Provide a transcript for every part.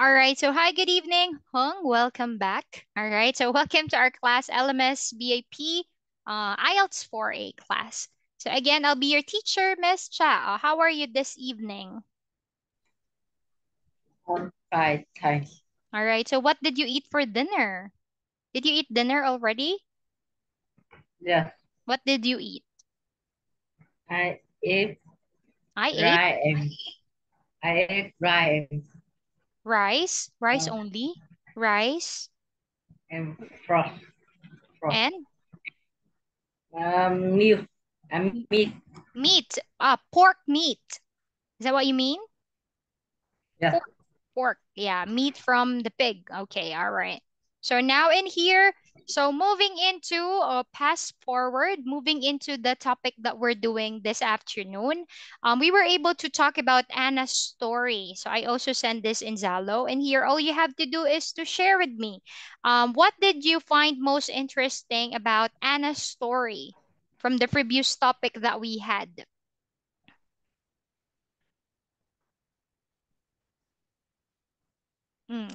All right. So, hi, good evening, Hung. Welcome back. All right. So, welcome to our class, LMS BAP IELTS 4A class. So, again, I'll be your teacher, Miss Cha. How are you this evening? Fine, thanks. All right. So, what did you eat for dinner? Did you eat dinner already? Yes, What did you eat? I ate I ate rice and I ate rice rice uh, only, rice and frost. and Milk and meat. meat, pork meat. Is that what you mean? Yes, Pork, pork. Yeah, meat from the pig. Okay, all right. So now in here, so moving into past forward, moving into the topic that we're doing this afternoon, we were able to talk about Anna's story. So I also sent this in Zalo, and here all you have to do is to share with me. What did you find most interesting about Anna's story from the previous topic that we had?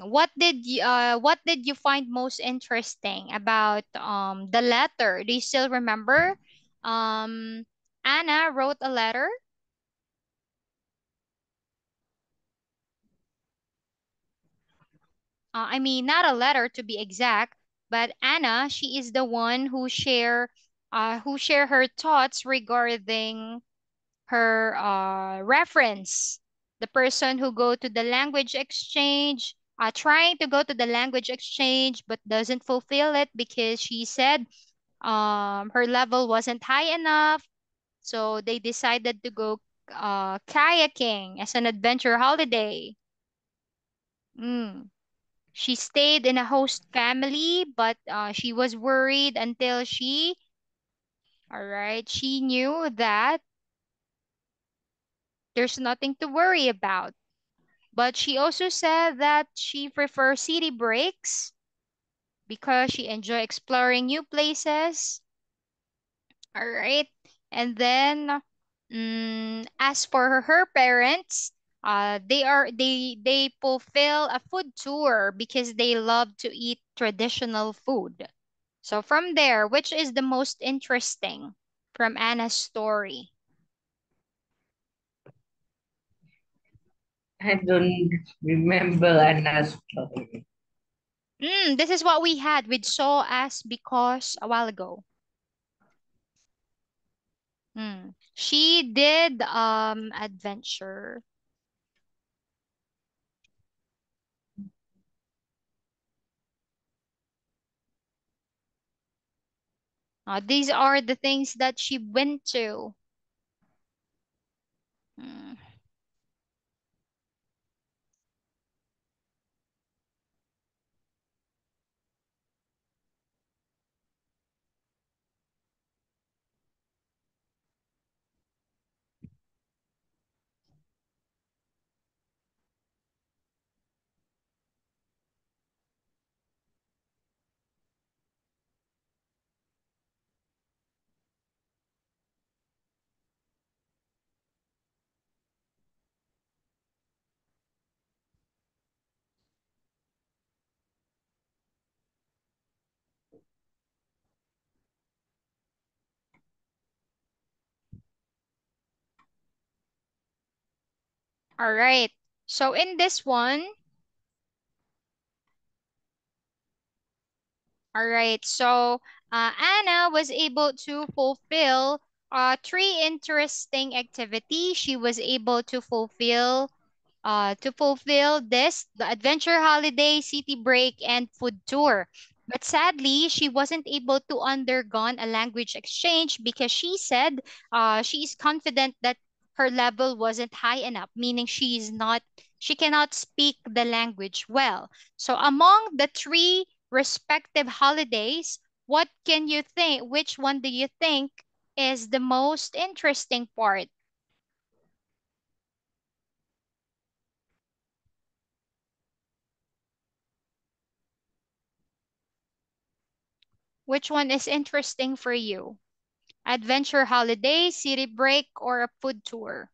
What did you find most interesting about the letter? Do you still remember? Um Anna wrote a letter. I mean not a letter to be exact, but Anna, she is the one who share her thoughts regarding her reference, the person who go to the language exchange, trying to go to the language exchange but doesn't fulfill it because she said her level wasn't high enough, so they decided to go kayaking as an adventure holiday. Mm. She stayed in a host family, but she was worried until all right, she knew that there's nothing to worry about. But she also said that she prefers city breaks because she enjoy exploring new places. All right. And then as for her parents, they fulfill a food tour because they love to eat traditional food. So from there, which is the most interesting from Anna's story? I don't remember another story. This is what we had with Saw as because a while ago. She did adventure. These are the things that she went to. Mm, all right. So in this one, all right. So Anna was able to fulfill three interesting activities. She was able to fulfill this the adventure holiday, city break, and food tour. But sadly, she wasn't able to undergone a language exchange because she said she is confident that her level wasn't high enough, meaning she cannot speak the language well. So among the three respective holidays, what can you think? Which one do you think is the most interesting part? Which one is interesting for you? Adventure holiday, city break, or a food tour?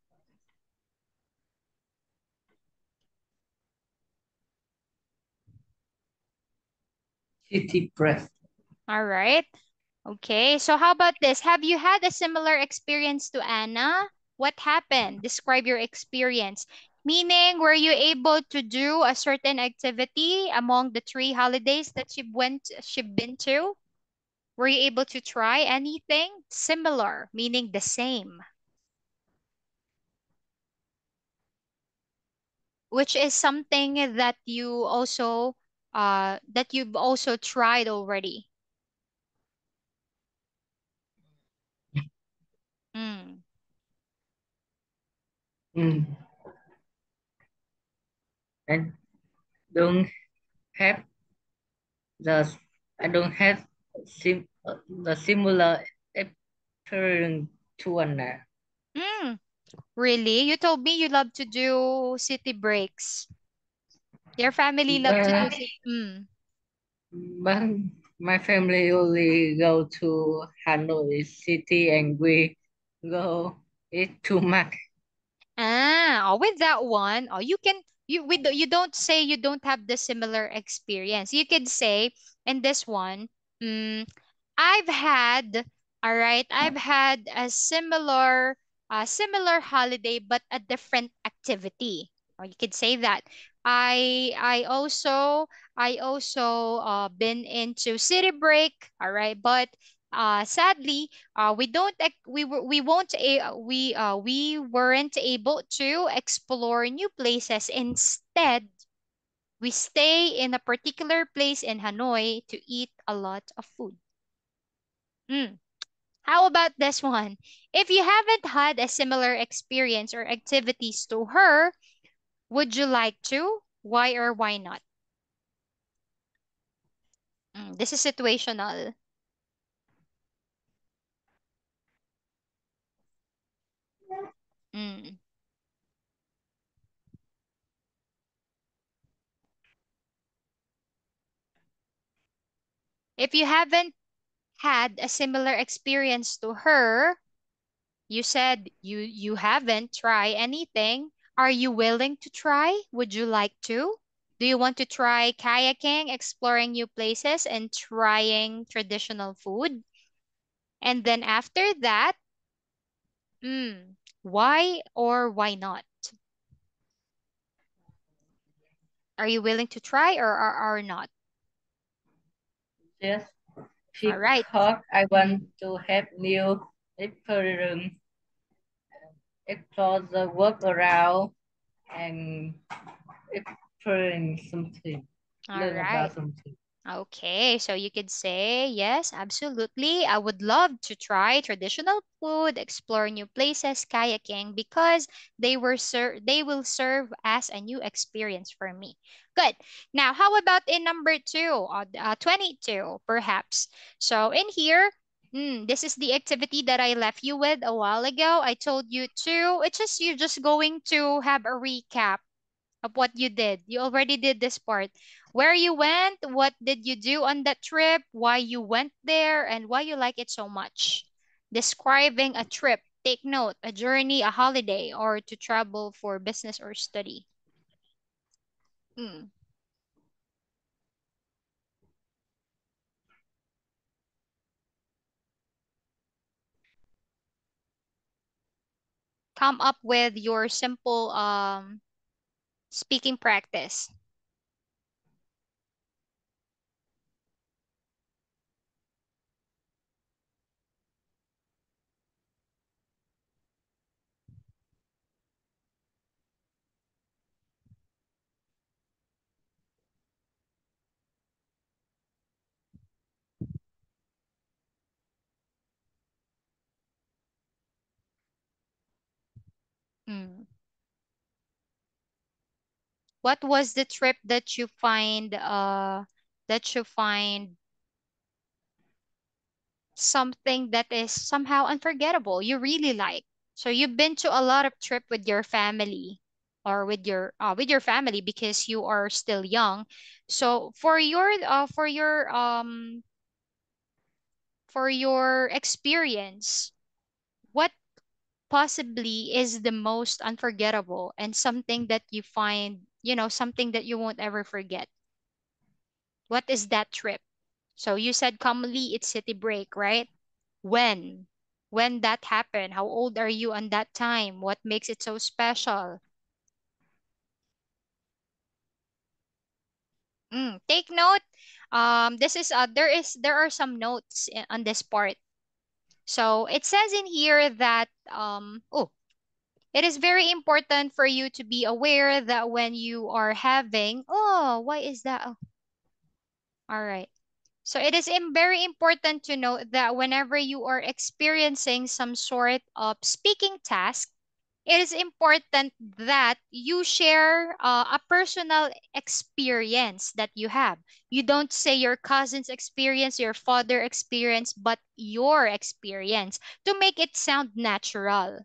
city break. All right. Okay, so how about this? Have you had a similar experience to Anna? What happened? Describe your experience. Meaning, were you able to do a certain activity among the three holidays that she've been to? Were you able to try anything similar, meaning the same, which is something that you've also tried already? Mm. Mm. I don't have the I don't have the similar experience to Anna. Mm. Really? You told me you love to do city breaks. Your family love to do But, city. Mm. but my family only go to Hanoi city and we go eat too much. With that one, you don't say you don't have the similar experience. You could say in this one, mm, I've had, all right, I've had a similar holiday but a different activity. Or you could say that. I also been into city break, all right, but sadly we weren't able to explore new places. Instead, we stay in a particular place in Hanoi to eat a lot of food. Mm. How about this one? If you haven't had a similar experience or activities to her, would you like to? Why or why not? This is situational. Mm. If you haven't had a similar experience to her, you said you haven't tried anything. Are you willing to try? Would you like to? Do you want to try kayaking, exploring new places, and trying traditional food? And then after that, why or why not? Are you willing to try or not? Yes, All right. because I want Mm, to have new experience, explore the work around and experience something, all learn right. about something. Okay, so you could say, yes, absolutely. I would love to try traditional food, explore new places, kayaking, because they will serve as a new experience for me. Good. Now, how about in number two, 22, perhaps? So in here, this is the activity that I left you with a while ago. I told you to, it's just you're just going to have a recap of what you did. You already did this part. Where you went, what did you do on that trip, why you went there, and why you like it so much. Describing a trip. Take note, a journey, a holiday, or to travel for business or study. Mm. Come up with your simple speaking practice. Mm. What was the trip that you find something that is somehow unforgettable you really like? So you've been to a lot of trip with your family or with your family because you are still young. So for your experience, what possibly is the most unforgettable and something that you find, something that you won't ever forget? What is that trip? So you said commonly it's city break, right? When? When that happened? How old are you on that time? What makes it so special? Take note. This is there are some notes on this part. So it says in here that it is very important for you to be aware that when you are having, why is that? Oh, all right. So it is very important to note that whenever you are experiencing some sort of speaking task, it is important that you share a personal experience that you have. You don't say your cousin's experience, your father experience, but your experience to make it sound natural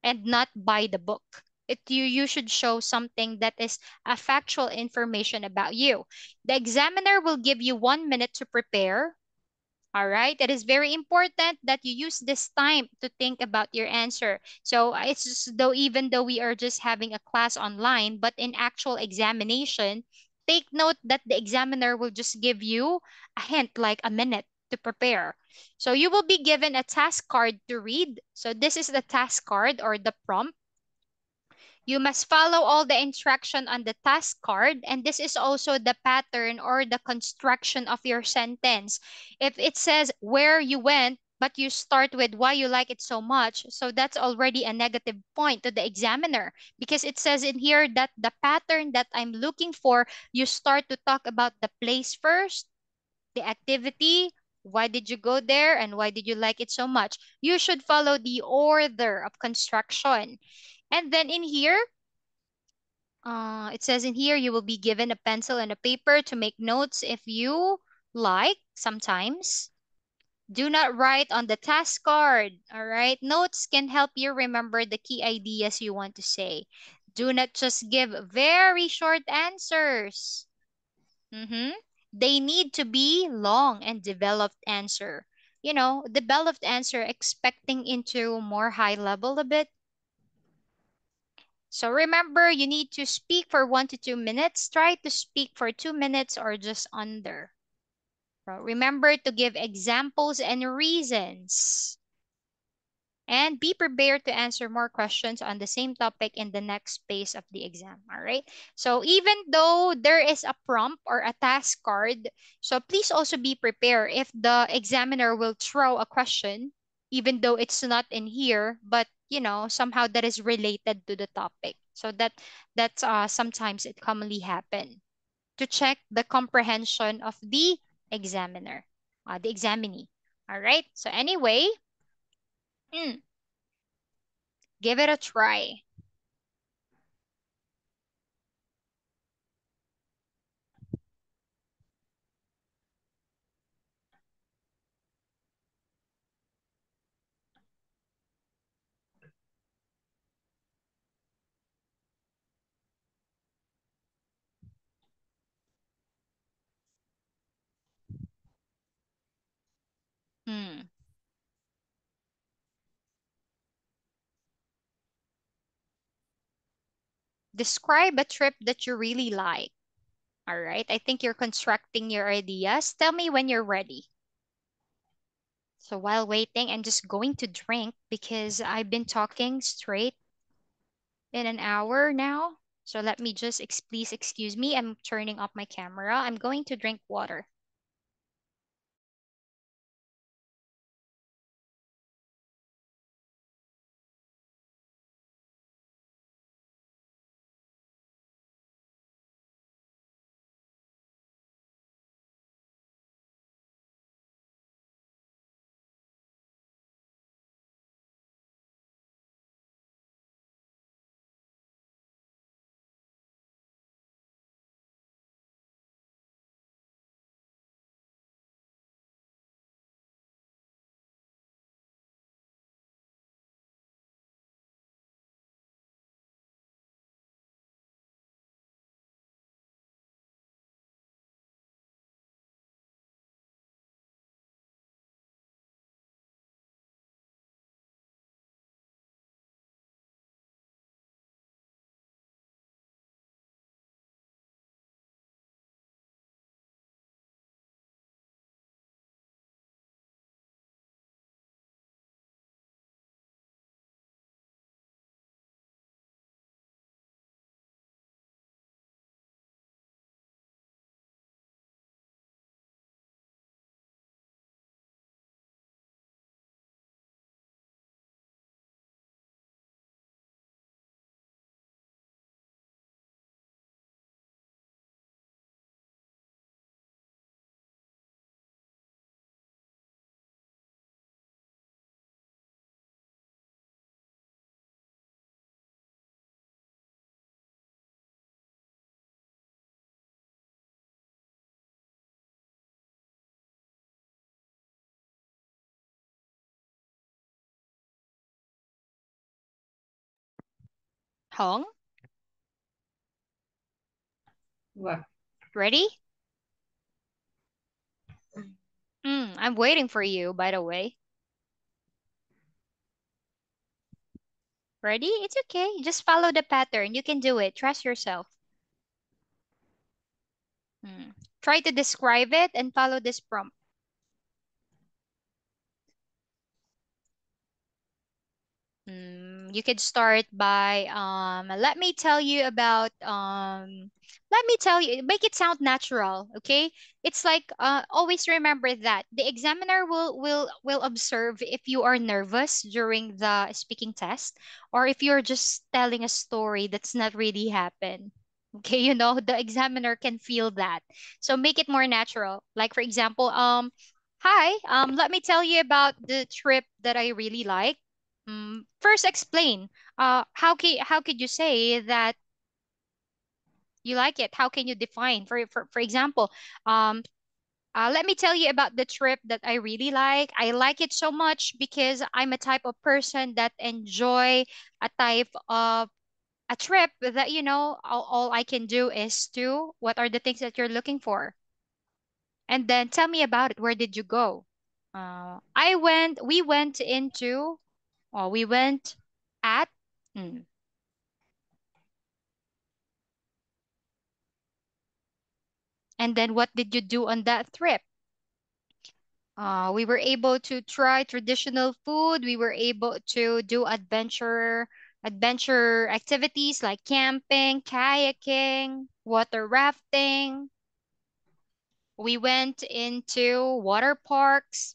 and not by the book. You should show something that is a factual information about you. The examiner will give you 1 minute to prepare. All right. It is very important that you use this time to think about your answer. So it's just though even though we are just having a class online, but in actual examination, take note that the examiner will just give you a hint like a minute to prepare. So you will be given a task card to read. So this is the task card or the prompt. You must follow all the instruction on the task card, and this is also the pattern or the construction of your sentence. If it says where you went, but you start with why you like it so much, so that's already a negative point to the examiner because it says in here that the pattern that I'm looking for, you start to talk about the place first, the activity, why did you go there, and why did you like it so much. You should follow the order of construction. And then in here, it says in here you will be given a pencil and a paper to make notes if you like sometimes. Do not write on the task card. All right. Notes can help you remember the key ideas you want to say. Do not just give very short answers. Mhm. They need to be long and developed answer. Developed answer expecting into more high level a bit. So remember, you need to speak for 1 to 2 minutes. Try to speak for 2 minutes or just under. Remember to give examples and reasons. And be prepared to answer more questions on the same topic in the next phase of the exam. All right. So even though there is a prompt or a task card, so please also be prepared if the examiner will throw a question, even though it's not in here, but somehow that is related to the topic. So that's sometimes it commonly happen to check the comprehension of the examiner, the examinee. All right. So anyway, mm, give it a try. Hmm. Describe a trip that you really like. All right. I think you're constructing your ideas. Tell me when you're ready. So while waiting, I'm just going to drink because I've been talking straight in an hour now. So let me just, please excuse me. I'm turning off my camera. I'm going to drink water. Hong, What? ready? I'm waiting for you, by the way. Ready? It's okay. Just follow the pattern. You can do it. Trust yourself. Hmm. Try to describe it and follow this prompt. You could start by let me tell you, make it sound natural, okay? It's like always remember that the examiner will observe if you are nervous during the speaking test or if you're just telling a story that's not really happened. Okay, the examiner can feel that. So make it more natural. Like for example, hi, let me tell you about the trip that I really like. First, explain. How could you say that you like it? How can you define? For example, um, let me tell you about the trip that I really like. I like it so much because I'm a type of person that enjoy a type of a trip that all I can do is to what are the things that you're looking for, and then tell me about it. Where did you go? We went into, or we went at. mm, And then what did you do on that trip? We were able to try traditional food. We were able to do adventure activities like camping, kayaking, water rafting. We went into water parks.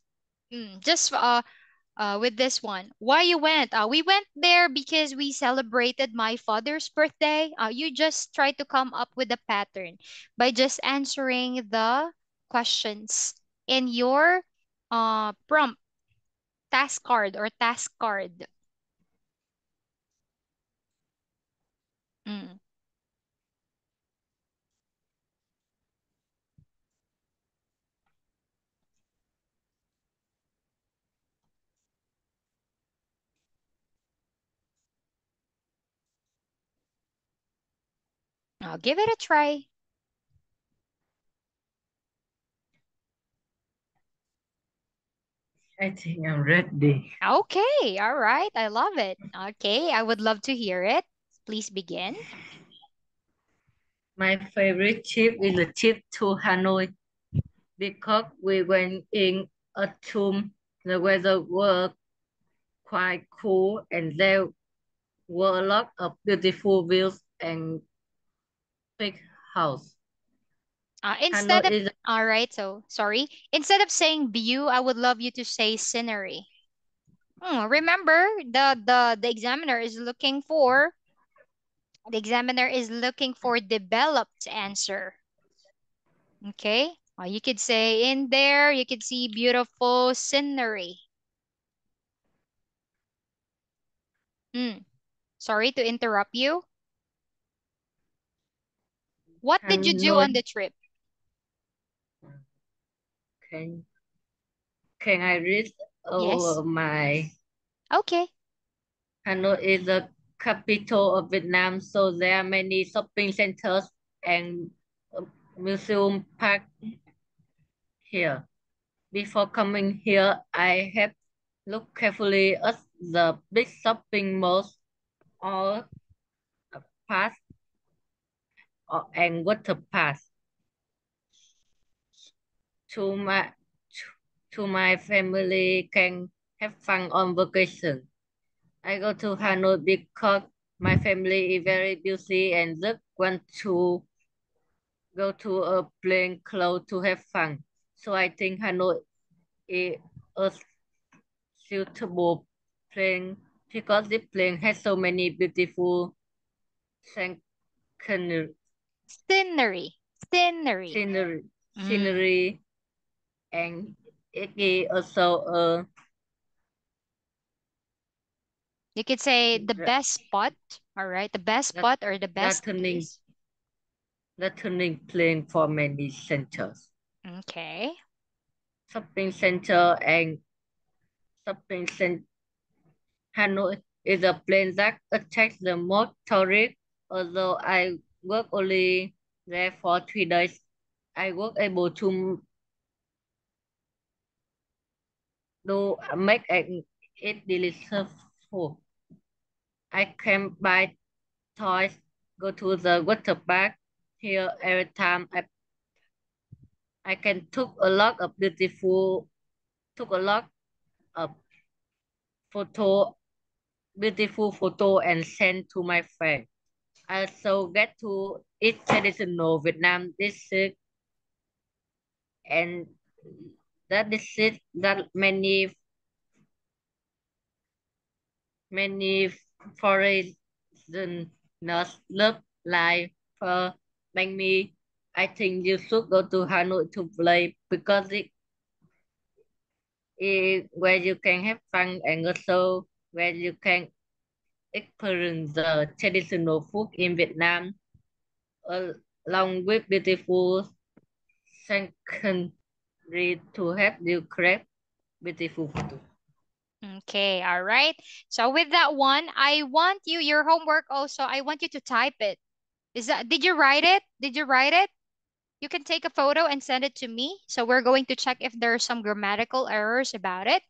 Just with this one. Why you went? We went there because we celebrated my father's birthday. You just try to come up with a pattern by just answering the questions in your prompt task card or task card. Mm. I'll give it a try. I think I'm ready. Okay, all right. I love it. Okay, I would love to hear it. Please begin. My favorite trip is the trip to Hanoi because we went in autumn. The weather was quite cool and there were a lot of beautiful views and big house. Instead Hanoi of is All right, so sorry. Instead of saying view, I would love you to say scenery. Remember, the examiner is looking for developed answer. Okay? You could say in there you could see beautiful scenery. Hmm. Sorry to interrupt you. What did you do Hanoi. on the trip? Can can I read Yes. over my Okay. Hanoi is the capital of Vietnam, so there are many shopping centers and a museum park here. Before coming here, I have looked carefully at the big shopping malls, all parks and water parks. To my to my family can have fun on vacation. I go to Hanoi because my family is very busy and just want to go to a plane close to have fun. So I think Hanoi is a suitable plane because the plane has so many beautiful scenery, Scenery. Scenery. scenery, Mm. scenery and it is also a You could say the best spot. All right. The best lat- spot or the best latening, place. latening plane for many centers. Okay. Shopping center and shopping center Hanoi. is a place that attracts the most tourists. Although I work only there for 3 days, I was able to do make it delicious food. I can buy toys, go to the water park here every time. I can took a lot of photo, beautiful photo and send to my friend. I also get to eat traditional Vietnam dishes and that dishes that many foreigners love like for banh mi. I think you should go to Hanoi to play because it is where you can have fun and also where you can experience the traditional food in Vietnam along with beautiful scenery to help you create beautiful photos. Okay, all right. So with that one, I want you, your homework also, I want you to type it. Did you write it? Did you write it? You can take a photo and send it to me. So we're going to check if there are some grammatical errors about it.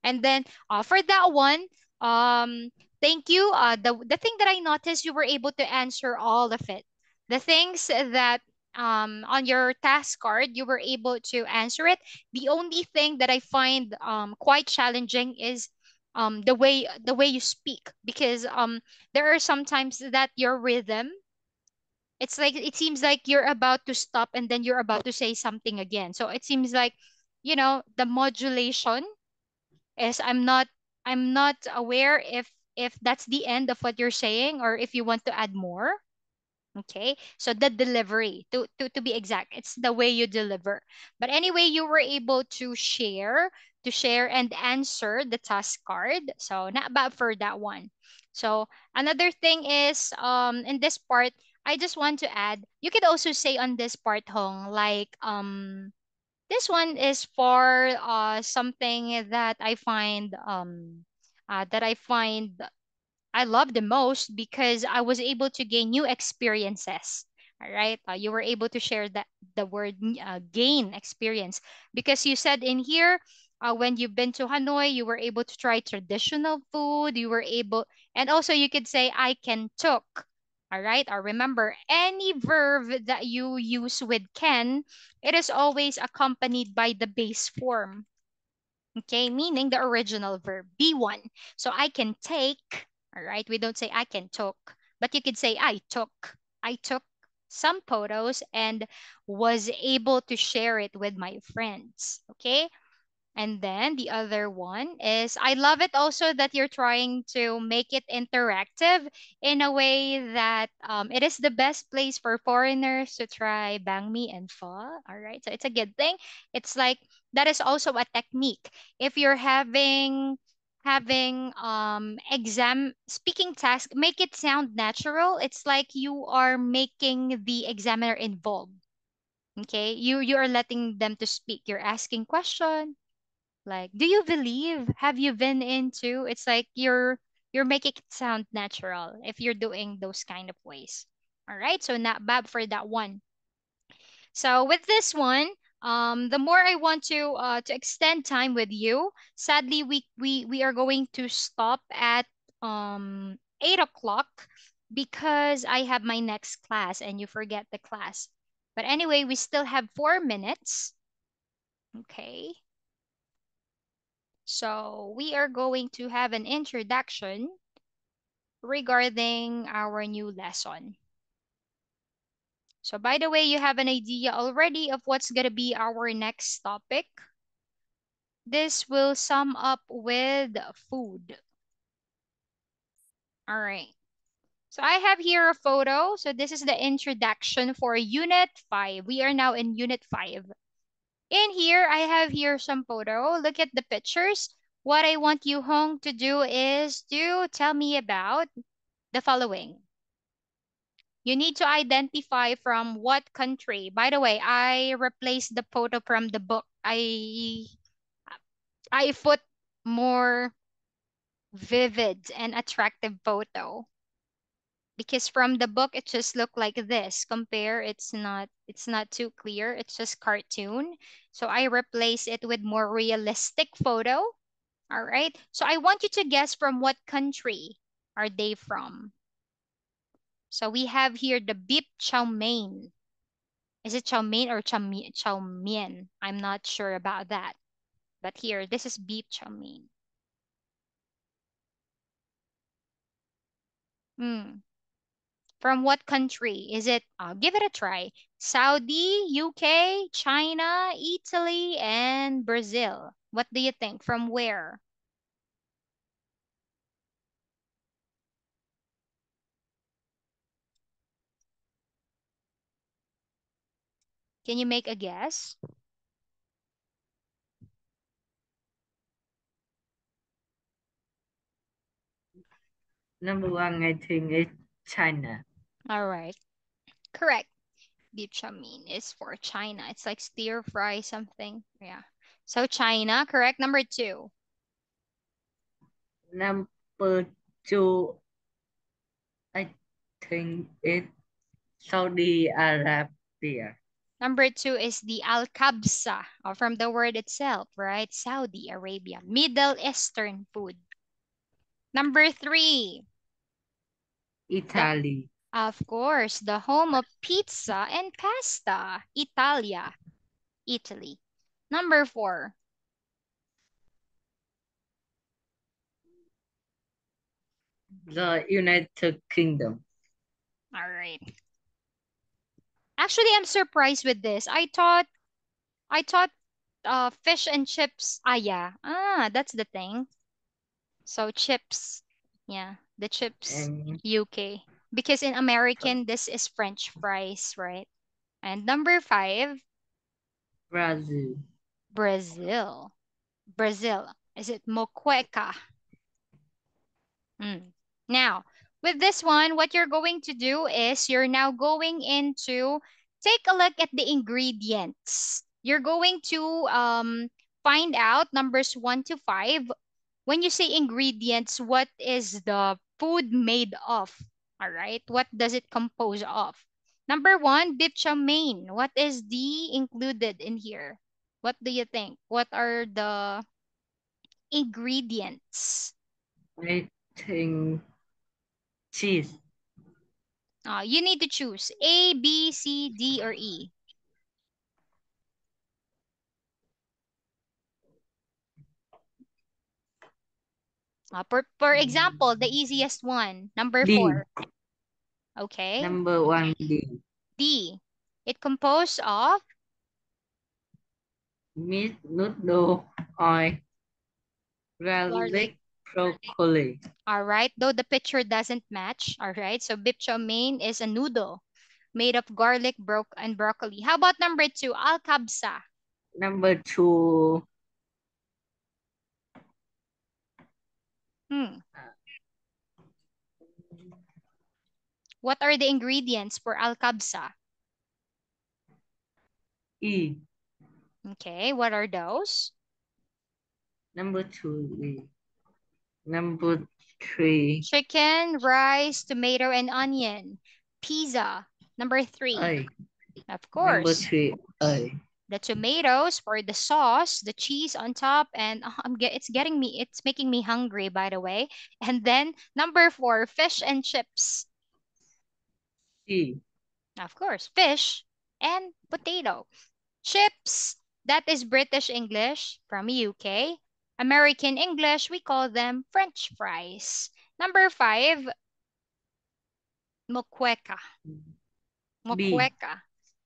And then for that one, thank you. The thing that I noticed, you were able to answer all of it. The things that on your task card, you were able to answer it. The only thing that I find quite challenging is the way you speak, because there are sometimes that your rhythm, it's like it seems like you're about to stop and then you're about to say something again. So it seems like, the modulation is, I'm not aware if that's the end of what you're saying or if you want to add more. Okay, so the delivery, to be exact, it's the way you deliver. But anyway, you were able to share and answer the task card, so not bad for that one. So another thing is, in this part, I just want to add, you could also say on this part, Hong, like, this one is for something that I love the most, because I was able to gain new experiences. All right. You were able to share that the word gain experience, because you said in here, when you've been to Hanoi, you were able to try traditional food. You were able, and also you could say, I can took. All right. Or remember, any verb that you use with can, it is always accompanied by the base form. Okay, meaning the original verb, be1. So I can take, all right? We don't say I can took, but you could say I took. I took some photos and was able to share it with my friends. Okay? And then the other one is, I love it also that you're trying to make it interactive in a way that it is the best place for foreigners to try banh mi and pho. All right, so it's a good thing. It's like that is also a technique. If you're having exam speaking task, make it sound natural. It's like you are making the examiner involved. Okay, you are letting them to speak. You're asking question like, do you believe? Have you been into? It's like you're making it sound natural if you're doing those kind of ways. All right, so not bad for that one. So with this one, the more I want to extend time with you, sadly we are going to stop at 8 o'clock, because I have my next class and you forget the class. But anyway, we still have 4 minutes. Okay. So we are going to have an introduction regarding our new lesson. So by the way, you have an idea already of what's going to be our next topic. This will sum up with food. All right. So I have here a photo. So this is the introduction for Unit 5. We are now in Unit 5. In here, I have here some photo. Look at the pictures. What I want you, Hong, to do is to tell me about the following. You need to identify from what country. By the way, I replaced the photo from the book. I put more vivid and attractive photo. Because from the book it just looked like this. Compare, it's not too clear. It's just cartoon. So I replace it with more realistic photo. All right. So I want you to guess from what country are they from. So we have here the beef chow mein. Is it chow mein or chow mien? I'm not sure about that. But here, this is beef chow mein. Hmm. From what country? Is it, give it a try. Saudi, UK, China, Italy, and Brazil. What do you think? From where? Can you make a guess? Number one, I think it's China. All right. Correct. Beef chow mein is for China. It's like stir fry something. Yeah. So China, correct. Number two. Number two, I think it's Saudi Arabia. Number two is the Al-Kabsa, from the word itself, right? Saudi Arabia, Middle Eastern food. Number three, the, Italy. of course, the home of pizza and pasta, Italia, Italy. Number four, The United Kingdom. all right. Actually, I'm surprised with this. I thought fish and chips. Ah, yeah. Ah, that's the thing. So chips. Yeah, the chips, And UK. Because in American, this is French fries, right? And number five, Brazil. Brazil. Brazil. Is it moqueca? Mm. Now, with this one, what you're going to do is you're now going into take a look at the ingredients. You're going to find out numbers 1 to 5. When you say ingredients, what is the food made of? All right. What does it compose of? Number one, beef chow mein. What is the included in here? What do you think? What are the ingredients? I think cheese. You need to choose A, B, C, D, or E. For example, the easiest one, number D. 4. Okay. Number one, D. D. It composed of Meat, noodle, oil, garlic. garlic, broccoli. All right. Though the picture doesn't match. All right. So beef chow mein is a noodle made of garlic, and broccoli. How about number 2, al kabsa? Number two, Hmm. What are the ingredients for al kabsa? E. Okay. What are those? Number two, E. Number three, Chicken, rice, tomato, and onion. Pizza. Number 3. A. Of Number course, three, A. the tomatoes for the sauce, the cheese on top, and it's making me hungry, by the way. And then number 4, fish and chips. C. Of course, fish and potato. Chips, that is British English from UK. American English, we call them French fries. Number 5, moqueca. B. Moqueca.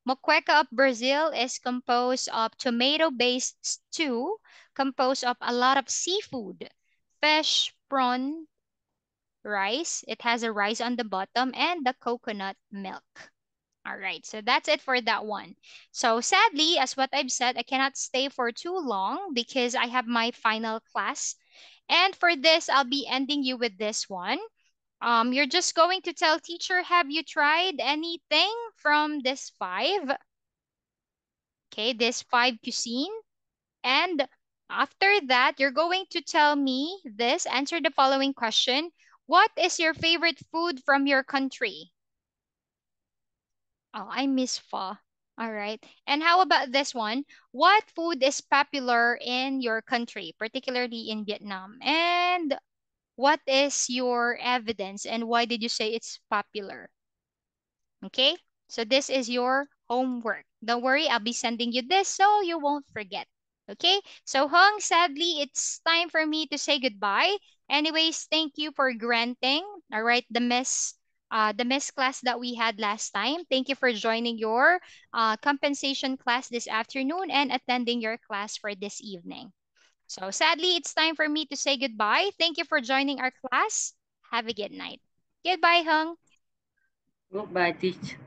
Moqueca of Brazil is composed of tomato-based stew, composed of a lot of seafood, fish, prawn, rice. It has a rice on the bottom and the coconut milk. All right, so that's it for that one. So sadly, as what I've said, I cannot stay for too long because I have my final class. And for this, I'll be ending you with this one. You're just going to tell teacher, have you tried anything from this 5? Okay, this 5 cuisine. And After that, you're going to tell me this. Answer the following question. What is your favorite food from your country? Oh, I miss pho. All right. And how about this one? What food is popular in your country, particularly in Vietnam? And what is your evidence and why did you say it's popular? Okay? So this is your homework. Don't worry, I'll be sending you this so you won't forget. Okay? So Hung, sadly, it's time for me to say goodbye. Anyways, thank you for granting, all right, the miss class that we had last time. Thank you for joining your compensation class this afternoon and attending your class for this evening. So sadly, it's time for me to say goodbye. Thank you for joining our class. Have a good night. Goodbye, Hung. Goodbye, teacher.